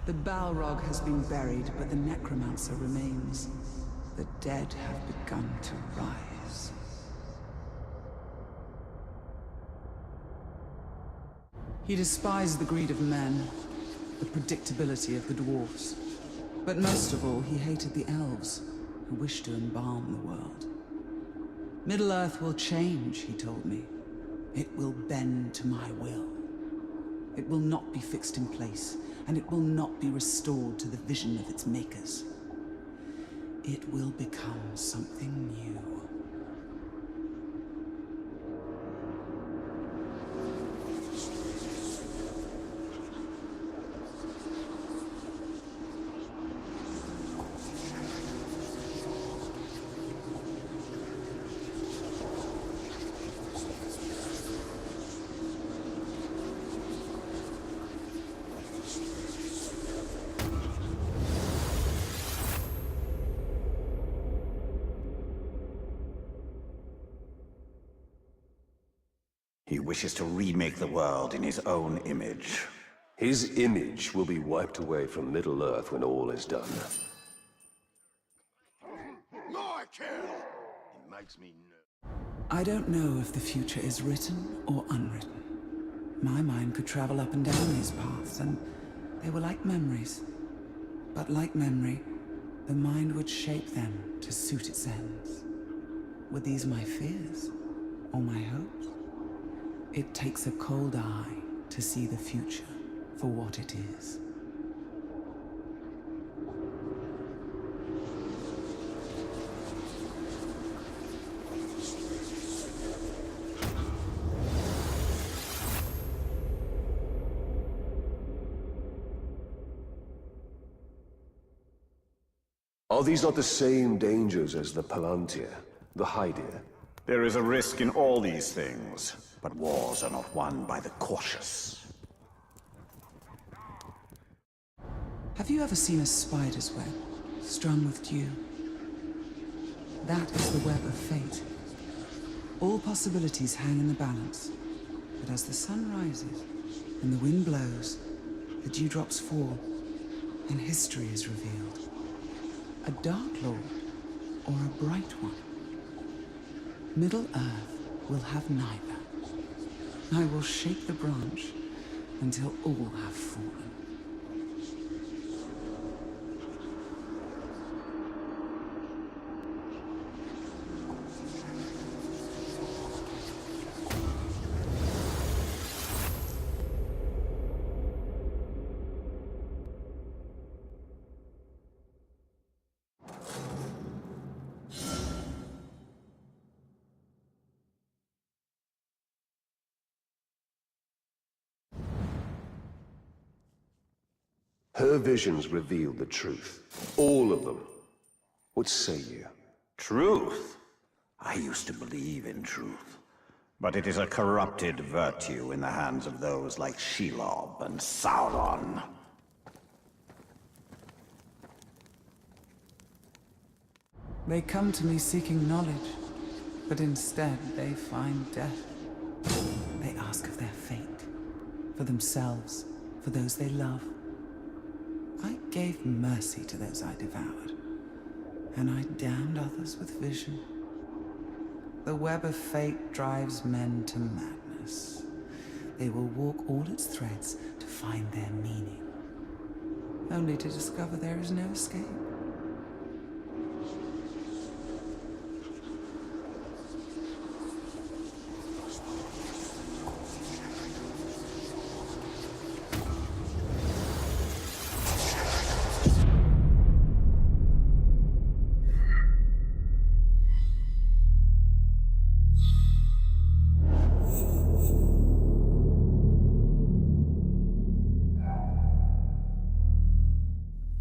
The Balrog has been buried, but the necromancer remains. The dead have begun to rise. He despised the greed of men, the predictability of the dwarfs. But most of all, he hated the elves, who wished to embalm the world. Middle-earth will change, he told me. It will bend to my will. It will not be fixed in place, and it will not be restored to the vision of its makers. It will become something new. He wishes to remake the world in his own image. His image will be wiped away from Middle-earth when all is done. My kill! It makes me nervous. I don't know if the future is written or unwritten. My mind could travel up and down these paths, and they were like memories. But like memory, the mind would shape them to suit its ends. Were these my fears? Or my hopes? It takes a cold eye to see the future for what it is. Are these not the same dangers as the Palantir, the Hydir? There is a risk in all these things, but wars are not won by the cautious. Have you ever seen a spider's web, strung with dew? That is the web of fate. All possibilities hang in the balance, but as the sun rises and the wind blows, the dewdrops fall, and history is revealed. A Dark Lord, or a Bright One. Middle-earth will have neither. I will shake the branch until all have fallen. Her visions revealed the truth. All of them. What say you? Truth? I used to believe in truth. But it is a corrupted virtue in the hands of those like Shelob and Sauron. They come to me seeking knowledge, but instead they find death. They ask of their fate, for themselves, for those they love. I gave mercy to those I devoured, and I damned others with vision. The web of fate drives men to madness. They will walk all its threads to find their meaning, only to discover there is no escape.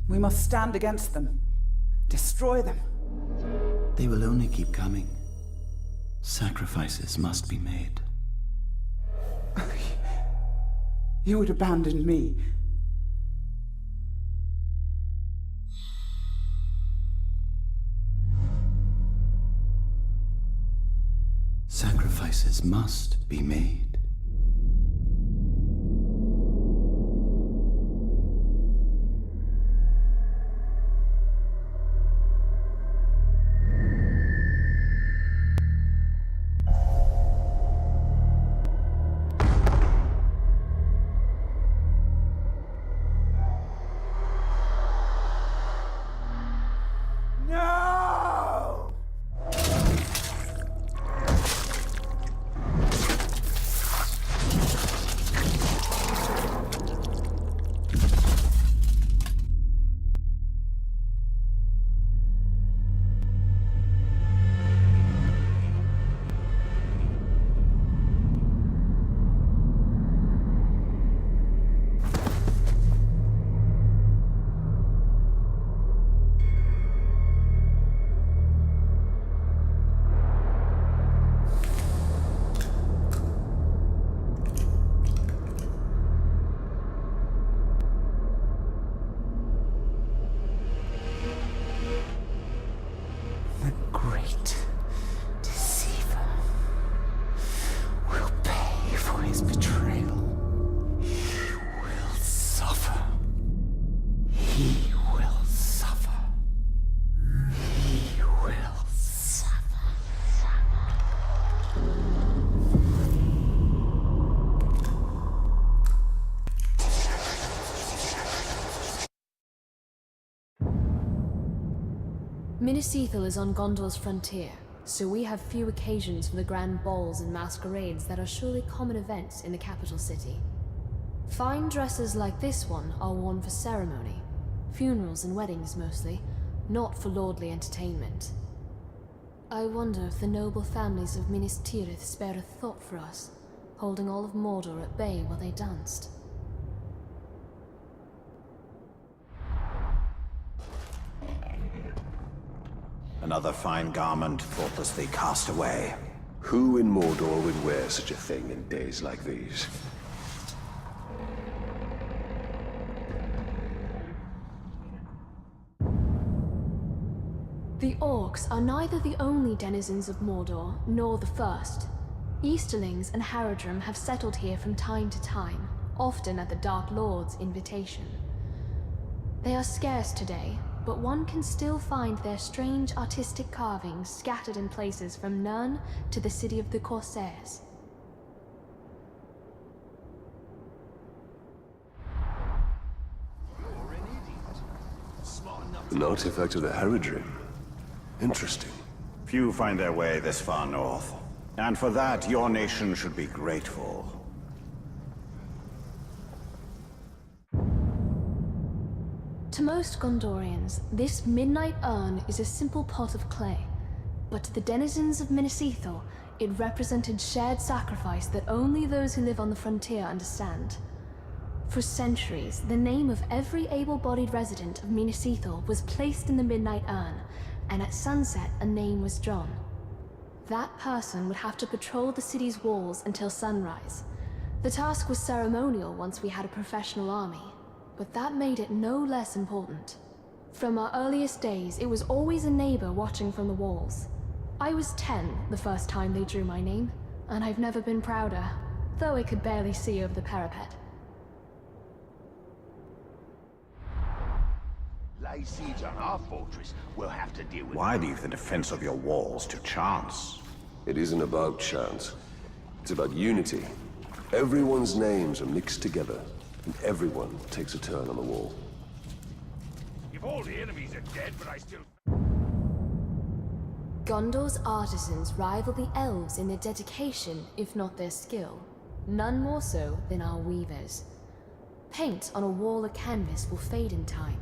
We must stand against them. Destroy them. They will only keep coming. Sacrifices must be made. You would abandon me. Sacrifices must be made. Minas Ithil is on Gondor's frontier, so we have few occasions for the grand balls and masquerades that are surely common events in the capital city. Fine dresses like this one are worn for ceremony, funerals and weddings mostly, not for lordly entertainment. I wonder if the noble families of Minas Tirith spared a thought for us, holding all of Mordor at bay while they danced. Another fine garment thoughtlessly cast away. Who in Mordor would wear such a thing in days like these? The orcs are neither the only denizens of Mordor, nor the first. Easterlings and Haradrim have settled here from time to time, often at the Dark Lord's invitation. They are scarce today, but one can still find their strange artistic carvings scattered in places from Nirn to the city of the Corsairs. An artifact of the Haradrim. Interesting. Few find their way this far north. And for that, your nation should be grateful. To most Gondorians, this midnight urn is a simple pot of clay. But to the denizens of Minas Ithil, it represented shared sacrifice that only those who live on the frontier understand. For centuries, the name of every able-bodied resident of Minas Ithil was placed in the midnight urn, and at sunset a name was drawn. That person would have to patrol the city's walls until sunrise. The task was ceremonial once we had a professional army, but that made it no less important. From our earliest days, it was always a neighbor watching from the walls. I was 10 the first time they drew my name, and I've never been prouder, though I could barely see over the parapet. Lay siege on our fortress, we'll have to deal with... Why leave the defense of your walls to chance? It isn't about chance. It's about unity. Everyone's names are mixed together, and everyone takes a turn on the wall. If all the enemies are dead, but I still... Gondor's artisans rival the elves in their dedication, if not their skill. None more so than our weavers. Paint on a wall or canvas will fade in time,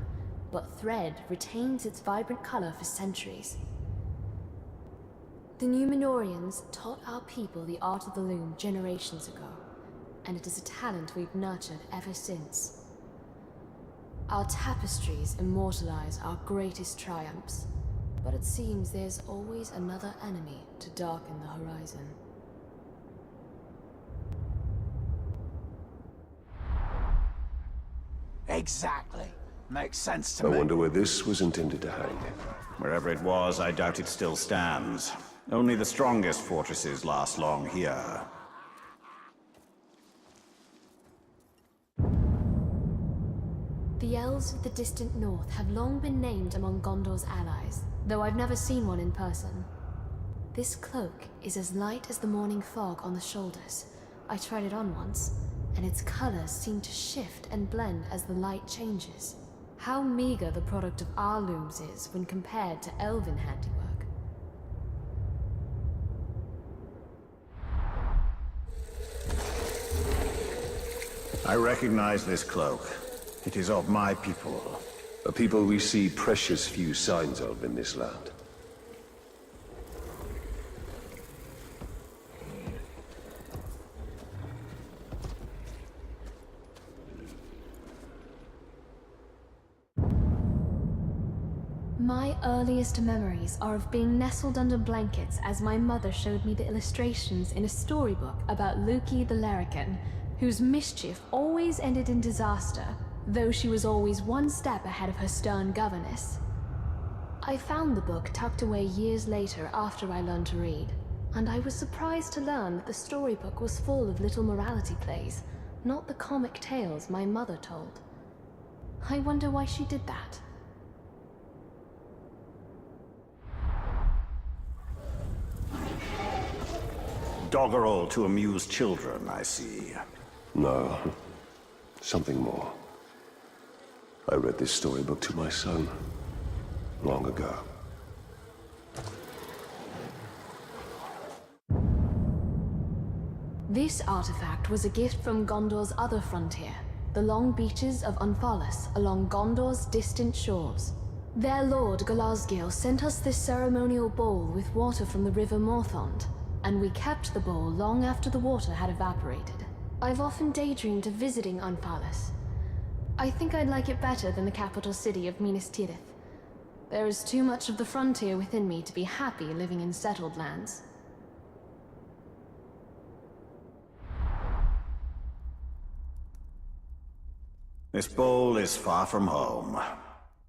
but thread retains its vibrant color for centuries. The Númenóreans taught our people the art of the loom generations ago, and it is a talent we've nurtured ever since. Our tapestries immortalize our greatest triumphs, but it seems there's always another enemy to darken the horizon. – Exactly. Makes sense to I me. wonder where this was intended to hang. Wherever it was, I doubt it still stands. Only the strongest fortresses last long here. The elves of the distant north have long been named among Gondor's allies, though I've never seen one in person. This cloak is as light as the morning fog on the shoulders. I tried it on once, and its colors seem to shift and blend as the light changes. How meager the product of our looms is when compared to elven handiwork. I recognize this cloak. It is of my people. A people we see precious few signs of in this land. My earliest memories are of being nestled under blankets as my mother showed me the illustrations in a storybook about Luki the Larrikin, whose mischief always ended in disaster, though she was always one step ahead of her stern governess. I found the book tucked away years later after I learned to read, and I was surprised to learn that the storybook was full of little morality plays, not the comic tales my mother told. I wonder why she did that. Doggerel to amuse children, I see. No, something more. I read this storybook to my son long ago. This artifact was a gift from Gondor's other frontier, the long beaches of Unthalas along Gondor's distant shores. Their lord Galazgil sent us this ceremonial bowl with water from the river Morthond, and we kept the bowl long after the water had evaporated. I've often daydreamed of visiting Unthalas. I think I'd like it better than the capital city of Minas Tirith. There is too much of the frontier within me to be happy living in settled lands. This bowl is far from home.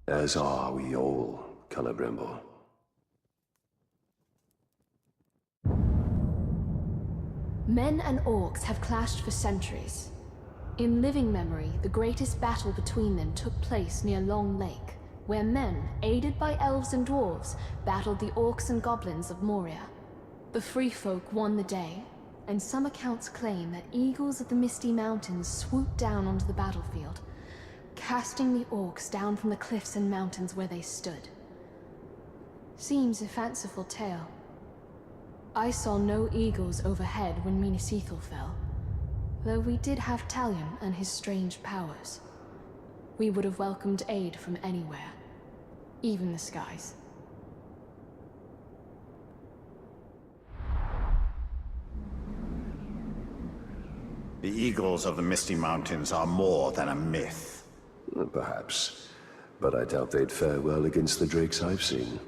As are we all, Celebrimbor. Men and orcs have clashed for centuries. In living memory, the greatest battle between them took place near Long Lake, where men, aided by elves and dwarves, battled the orcs and goblins of Moria. The free folk won the day, and some accounts claim that eagles of the Misty Mountains swooped down onto the battlefield, casting the orcs down from the cliffs and mountains where they stood. Seems a fanciful tale. I saw no eagles overhead when Minas Ithil fell, though we did have Talion and his strange powers. We would have welcomed aid from anywhere, even the skies. The eagles of the Misty Mountains are more than a myth. Perhaps, but I doubt they'd fare well against the drakes I've seen.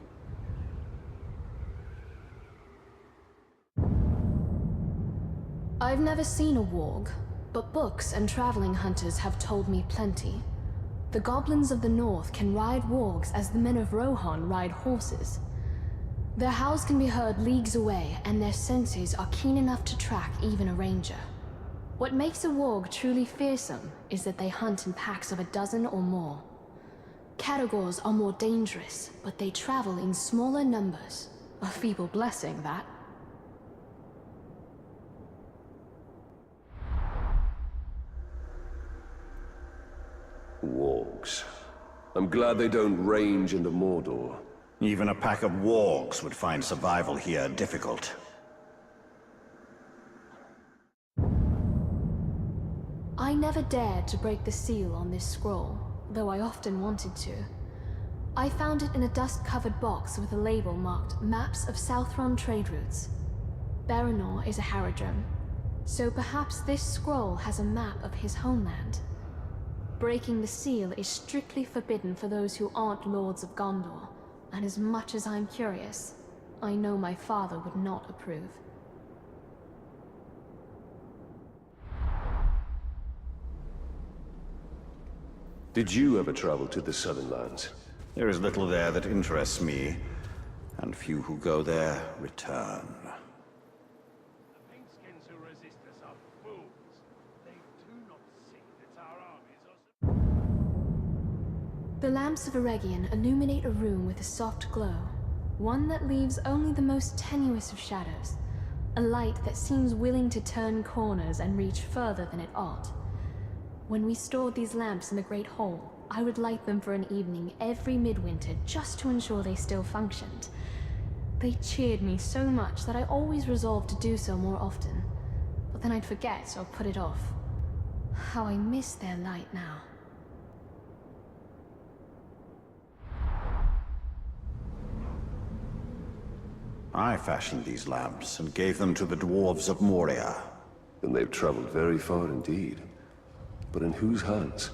I've never seen a warg, but books and traveling hunters have told me plenty. The goblins of the north can ride wargs as the men of Rohan ride horses. Their howls can be heard leagues away, and their senses are keen enough to track even a ranger. What makes a warg truly fearsome is that they hunt in packs of a dozen or more. Caragors are more dangerous, but they travel in smaller numbers. A feeble blessing, that. Wargs. I'm glad they don't range into Mordor. Even a pack of wargs would find survival here difficult. I never dared to break the seal on this scroll, though I often wanted to. I found it in a dust-covered box with a label marked Maps of Southron Trade Routes. Baranor is a Haradrim, so perhaps this scroll has a map of his homeland. Breaking the seal is strictly forbidden for those who aren't Lords of Gondor, and as much as I'm curious, I know my father would not approve. Did you ever travel to the Southern Lands? There is little there that interests me, and few who go there return. The Pinkskins who resist us are fools. They do not see that our armies are... The lamps of Eregion illuminate a room with a soft glow, one that leaves only the most tenuous of shadows, a light that seems willing to turn corners and reach further than it ought. When we stored these lamps in the Great Hall, I would light them for an evening every midwinter just to ensure they still functioned. They cheered me so much that I always resolved to do so more often, but then I'd forget or put it off. How I miss their light now. I fashioned these lamps and gave them to the dwarves of Moria. Then they've traveled very far indeed. But in whose hands?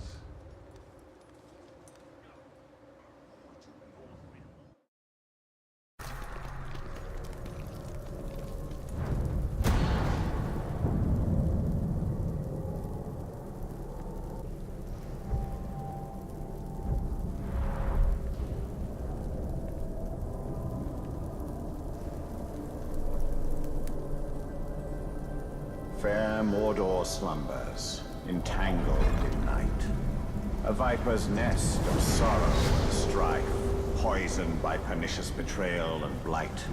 Fair Mordor slumbers, entangled in night. A viper's nest of sorrow and strife, poisoned by pernicious betrayal and blight.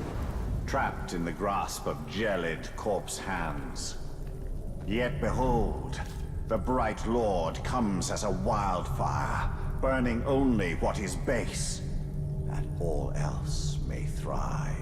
Trapped in the grasp of gelid corpse hands. Yet behold, the bright lord comes as a wildfire, burning only what is base, that all else may thrive.